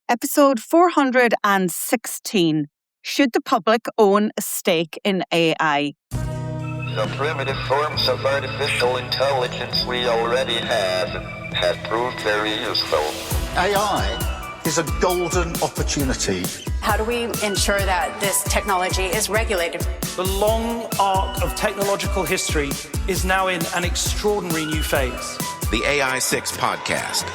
Episode 416. Should the public own a stake in AI? The primitive forms of artificial intelligence we already have proved very useful. AI is a golden opportunity. How do we ensure that this technology is regulated? The long arc of technological history is now in an extraordinary new phase. The AI 6 podcast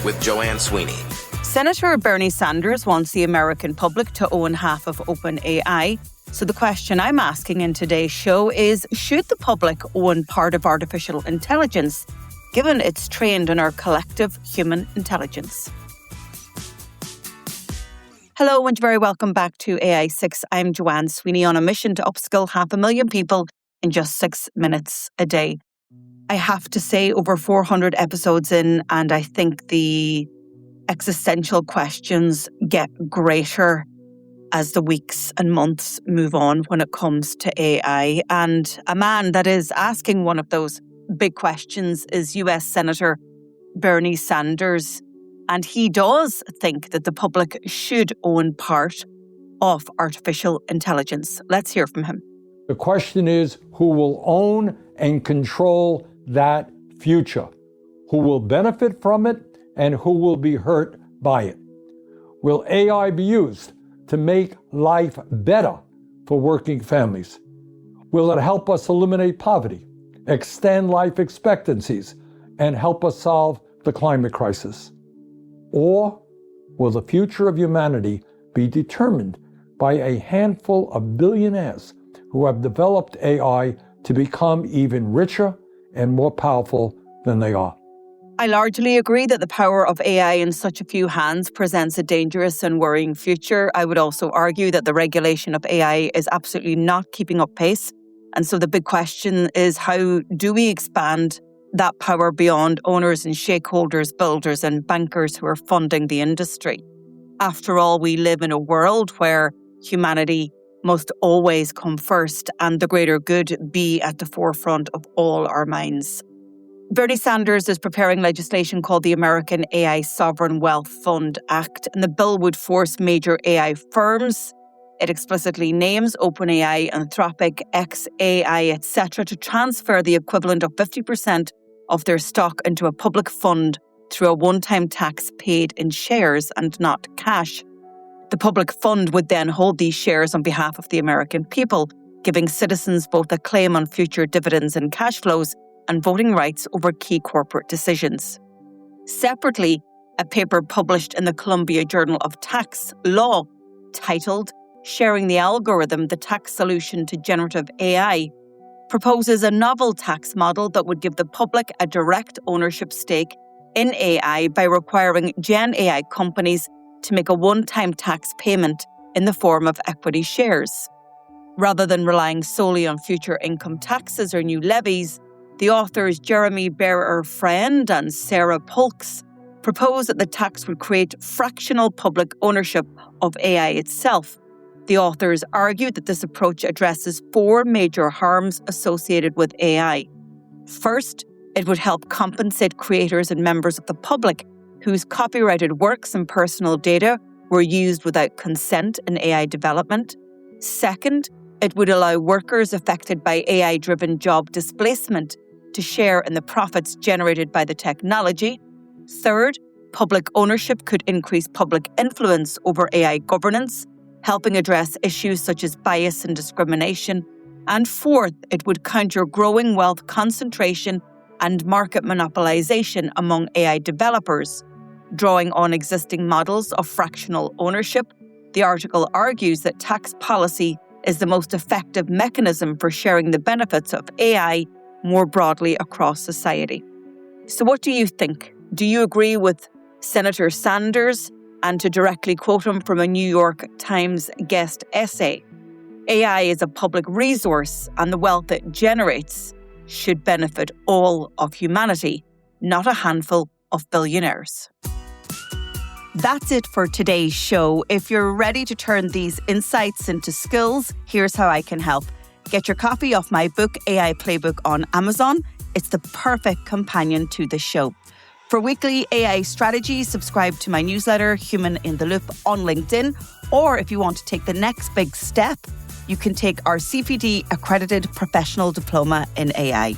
with Joanne Sweeney. Senator Bernie Sanders wants the American public to own half of OpenAI. So the question I'm asking in today's show is, should the public own part of artificial intelligence, given it's trained on our collective human intelligence? Hello and very welcome back to AI 6. I'm Joanne Sweeney on a mission to upskill 500,000 people in just 6 minutes a day. I have to say, over 400 episodes in, and I think the existential questions get greater as the weeks and months move on when it comes to AI. And a man that is asking one of those big questions is US Senator Bernie Sanders. And he does think that the public should own part of artificial intelligence. Let's hear from him. The question is, who will own and control that future? Who will benefit from it and who will be hurt by it? Will AI be used to make life better for working families? Will it help us eliminate poverty, extend life expectancies, and help us solve the climate crisis? Or will the future of humanity be determined by a handful of billionaires who have developed AI to become even richer and more powerful than they are? I largely agree that the power of AI in such a few hands presents a dangerous and worrying future. I would also argue that the regulation of AI is absolutely not keeping up pace. And so the big question is, how do we expand that power beyond owners and stakeholders, builders and bankers who are funding the industry? After all, we live in a world where humanity must always come first and the greater good be at the forefront of all our minds. Bernie Sanders is preparing legislation called the American AI Sovereign Wealth Fund Act, and the bill would force major AI firms, it explicitly names OpenAI, Anthropic, xAI, etc., to transfer the equivalent of 50% of their stock into a public fund through a one-time tax paid in shares and not cash. The public fund would then hold these shares on behalf of the American people, giving citizens both a claim on future dividends and cash flows and voting rights over key corporate decisions. Separately, a paper published in the Columbia Journal of Tax Law, titled Sharing the Algorithm, the Tax Solution to Generative AI, proposes a novel tax model that would give the public a direct ownership stake in AI by requiring Gen AI companies to make a one-time tax payment in the form of equity shares. Rather than relying solely on future income taxes or new levies, the authors Jeremy Bearer-Friend and Sarah Polks propose that the tax would create fractional public ownership of AI itself. The authors argue that this approach addresses 4 major harms associated with AI. First, it would help compensate creators and members of the public whose copyrighted works and personal data were used without consent in AI development. Second, it would allow workers affected by AI-driven job displacement to share in the profits generated by the technology. Third, public ownership could increase public influence over AI governance, helping address issues such as bias and discrimination. And fourth, it would counter growing wealth concentration and market monopolization among AI developers. Drawing on existing models of fractional ownership, the article argues that tax policy is the most effective mechanism for sharing the benefits of AI more broadly across society. So what do you think? Do you agree with Senator Sanders? And to directly quote him from a New York Times guest essay, AI is a public resource and the wealth it generates should benefit all of humanity, not a handful of billionaires. That's it for today's show. If you're ready to turn these insights into skills, here's how I can help. Get your copy of my book, AI Playbook, on Amazon. It's the perfect companion to the show. For weekly AI strategy, subscribe to my newsletter, Human in the Loop, on LinkedIn. Or if you want to take the next big step, you can take our CPD accredited professional diploma in AI.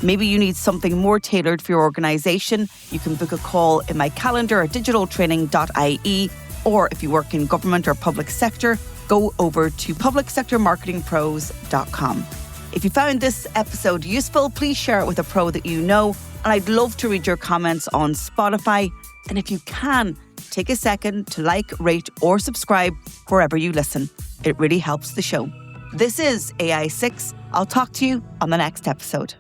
Maybe you need something more tailored for your organisation. You can book a call in my calendar at digitaltraining.ie. Or if you work in government or public sector, go over to publicsectormarketingpros.com. If you found this episode useful, please share it with a pro that you know. And I'd love to read your comments on Spotify. And if you can, take a second to like, rate, or subscribe wherever you listen. It really helps the show. This is AI6. I'll talk to you on the next episode.